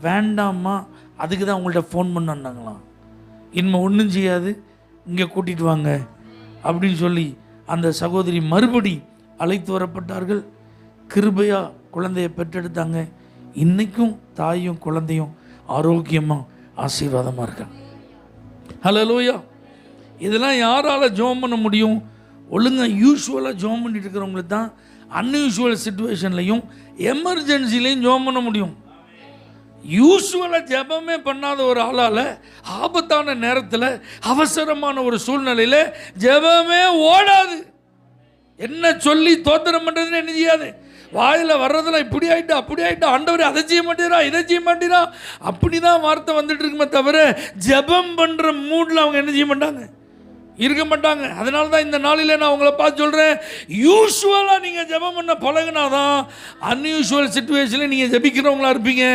வேண்டாமா, அதுக்கு தான் உங்கள்கிட்ட ஃபோன் பண்ணாங்களாம். இனிமேல் ஒன்றும் செய்யாது, இங்கே கூட்டிகிட்டு வாங்க அப்படின்னு சொல்லி அந்த சகோதரி மறுபடி அழைத்து வரப்பட்டார்கள். கிருபையாக குழந்தையை பெற்றெடுத்தாங்க. இன்றைக்கும் தாயும் குழந்தையும் ஆரோக்கியமாக ஆசீர்வாதமாக இருக்காங்க. ஹல்லேலூயா. இதெல்லாம் யாரால் ஜெபம் பண்ண முடியும்? ஒழுங்காக யூஸ்வலாக ஜெபம் பண்ணிட்டு இருக்கிறவங்களுக்கு தான் அன்யூஷுவல் சிச்சுவேஷன்லையும் எமர்ஜென்சிலையும் ஜெபம் பண்ண முடியும். யூஸ்வலாக ஜெபமே பண்ணாத ஒரு ஆளால் ஆபத்தான நேரத்தில் அவசரமான ஒரு சூழ்நிலையில் ஜெபமே ஓடாது. என்ன சொல்லி தோத்திரம் பண்ணுறதுன்னு என்ன செய்யாது. வாயில் வர்றதெல்லாம் இப்படி ஆகிட்டா அப்படி ஆகிட்டா, ஆண்டவர் அதை செய்ய மாட்டேறா இதை செய்ய மாட்டேறா, அப்படி தான் வார்த்தை வந்துட்டு இருக்குமே தவிர ஜெபம் பண்ணுற மூடில் அவங்க என்ன செய்ய மாட்டாங்க, இருக்க மாட்டாங்க. அதனால தான் இந்த நாளில் நான் உங்களை பார்த்து சொல்கிறேன், யூஸ்வலாக நீங்கள் ஜெபம் பண்ண பழகினாதான் அன்யூஷுவல் சிச்சுவேஷனில் நீங்கள் ஜெபிக்கிறவங்களா இருப்பீங்க,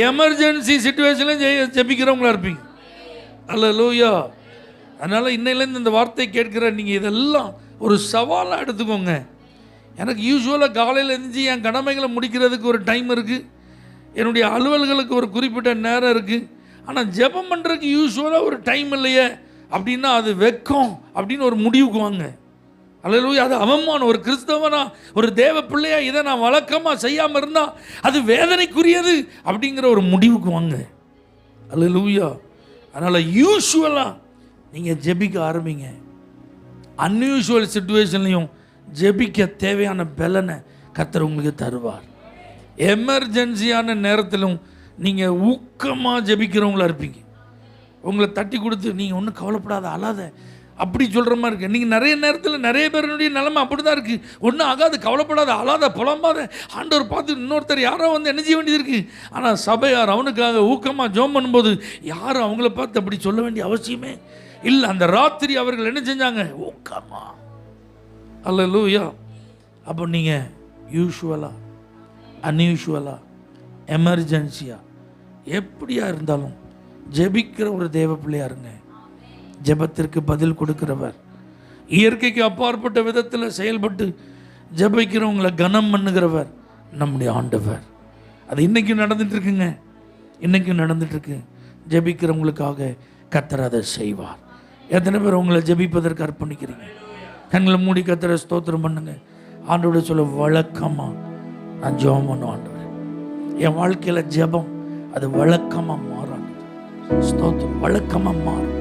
எமர்ஜென்சி சிச்சுவேஷன்லையும் ஜெபிக்கிறவங்களா இருப்பீங்க. அல்லேலூயா. அதனால் இன்னையிலேருந்து இந்த வார்த்தை கேட்குற நீங்கள் இதெல்லாம் ஒரு சவாலாக எடுத்துக்கோங்க. எனக்கு யூஸ்வலாக காலையில் எழுந்துச்சு என் கடமைகளை முடிக்கிறதுக்கு ஒரு டைம் இருக்குது, என்னுடைய அலுவல்களுக்கு ஒரு குறிப்பிட்ட நேரம் இருக்குது. ஆனால் ஜெபம் பண்ணுறதுக்கு யூஸ்வலாக ஒரு டைம் இல்லையே அப்படின்னா அது வெக்கம் அப்படின்னு ஒரு முடிவுக்கு வாங்க. அல்லேலூயா. அது அவமானம். ஒரு கிறிஸ்தவனா, ஒரு தேவ பிள்ளையா இதை நான் வழக்கமாக செய்யாமல் இருந்தால் அது வேதனைக்குரியது அப்படிங்கிற ஒரு முடிவுக்கு வாங்க. அல்லேலூயா. அதனால் யூஸ்வலாக நீங்கள் ஜெபிக்க ஆரம்பிங்க. அன்யூஷுவல் சிச்சுவேஷன்லையும் ஜெபிக்க தேவையான பலனை கர்த்தர் உங்களுக்கு தருவார். எமர்ஜென்சியான நேரத்திலும் நீங்கள் ஊக்கமாக ஜெபிக்கிறவங்களா இருப்பீங்க. உங்களை தட்டி கொடுத்து நீங்கள் ஒன்றும் கவலைப்படாத, அழாத அப்படி சொல்கிற மாதிரி இருக்குது. நீங்கள் நிறைய நேரத்தில் நிறைய பேருடைய நிலைமை அப்படி தான் இருக்குது. ஒன்றும் ஆகாது, கவலைப்படாத, அழாத, புலம்பாத, ஆண்டவர் பார்த்து இன்னொருத்தர் யாரோ வந்து என்ன செய்ய வேண்டியது இருக்குது. ஆனால் சபையார் அவனுக்காக ஊக்கமாக ஜெபம் பண்ணும்போது யாரும் அவங்கள பார்த்து அப்படி சொல்ல வேண்டிய அவசியமே இல்லை. அந்த ராத்திரி அவர்கள் என்ன செஞ்சாங்க? ஊக்கமா. அல்லேலூயா. அப்போ நீங்கள் யூஷுவலாக, அன்யூஷுவலாக, எமர்ஜென்சியாக எப்படியா இருந்தாலும் ஜெபிக்கிற ஒரு தேவ பிள்ளையா இருங்க. ஜெபத்திற்கு பதில் கொடுக்கிறவர், இயற்கைக்கு அப்பாற்பட்ட விதத்தில் செயல்பட்டு ஜெபிக்கிறவங்களை கனம் பண்ணுகிறவர் நம்முடைய ஆண்டவர். அது இன்றைக்கும் நடந்துட்டு இருக்குங்க, இன்றைக்கும் நடந்துட்டுருக்கு. ஜெபிக்கிறவங்களுக்காக கர்த்தர் அதை செய்வார். எத்தனை பேர் உங்களை ஜெபிப்பதற்கு அர்ப்பணிக்கிறீங்க? கண்களை மூடி கர்த்தரை ஸ்தோத்திரம் பண்ணுங்க. ஆண்டோட சொல்ல, வழக்கமாக நான் ஜெபம் பண்ணுவேன் ஆண்டவர். என் வாழ்க்கையில் ஜெபம் அது வழக்கமாக மாறான். ஸ்தோத்திரம். வழக்கமாக மாறும்.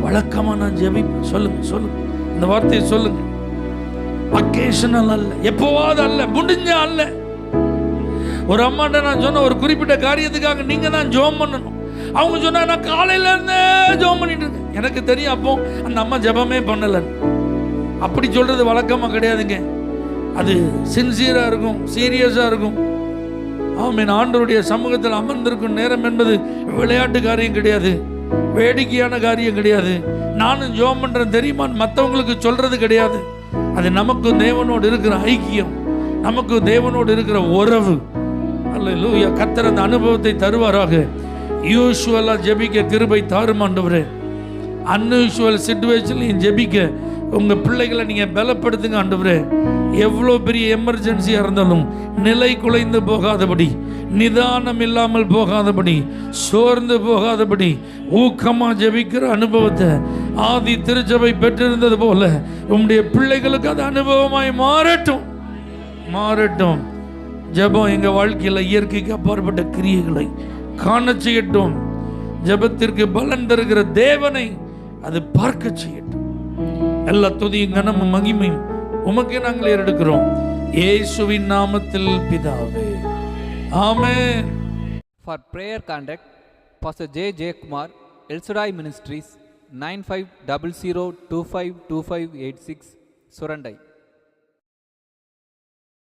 வழக்கமாக நான் ஜெபிப்பேன். சொல்லுங்க இந்த வார்த்தையை சொல்லுங்க. அக்கேஷனல் அல்ல, எப்போவாது அல்ல, முடிஞ்ச அல்ல. ஒரு அம்மாட்ட நான் சொன்ன ஒரு குறிப்பிட்ட காரியத்துக்காக நீங்கள் தான் ஜெபம் பண்ணணும். அவங்க சொன்னா நான் காலையில இருந்தே ஜெபம் பண்ணிட்டு இருக்கேன். எனக்கு தெரியும் அப்போ அந்த அம்மா ஜெபமே பண்ணல. அப்படி சொல்றது வழக்கமாக கிடையாதுங்க. அது சின்சியராக இருக்கும், சீரியஸாக இருக்கும். ஆமென். ஆண்டவருடைய சமூகத்தில் அமர்ந்திருக்கும் நேரம் என்பது விளையாட்டு காரியம் கிடையாது, வேடிக்கையான காரியம் கிடையாது. நானும் ஜெபம் பண்ணுறேன் தெரியுமான்னு மற்றவங்களுக்கு சொல்கிறது கிடையாது. அது நமக்கு தேவனோடு இருக்கிற ஐக்கியம், நமக்கு தேவனோடு இருக்கிற உறவு. அல்லேலூயா. கர்த்தர் அந்த அனுபவத்தை தருவாராக. யூசுவலாக ஜெபிக்க கிருபை தாரும் ஆண்டவரே. அன்யூஷுவல் சிச்சுவேஷன்லையும் ஜெபிக்க உங்கள் பிள்ளைகளை நீங்கள் பலப்படுத்துங்க ஆண்டவரே. எவ்வளோ பெரிய எமர்ஜென்சியாக இருந்தாலும் நிலை குலைந்து போகாதபடி, நிதானம் இல்லாமல் போகாதபடி, சோர்ந்து போகாதபடி ஊக்கமாக ஜெபிக்கிற அனுபவத்தை ஆதி திருச்சபை பெற்றிருந்தது போல உங்களுடைய பிள்ளைகளுக்கு அது அனுபவமாய் மாறட்டும். ஜெபம் எங்கள் வாழ்க்கையில் இயற்கைக்கு அப்பாற்பட்ட கிரியைகளை காண செய்யட்டும். ஜெபத்திற்கு பலன் தருகிற தேவனை அது பார்க்க செய்யட்டும். எல்லா துதியும் கனமும் மகிமையும் உமக்கே நாங்கள் ஏறெடுக்கிறோம், இயேசுவின் நாமத்தில் பிதாவே, ஆமென். For prayer contact, Pastor J. J. Kumar, El Shaddai Ministries, 9500252586, Surandai.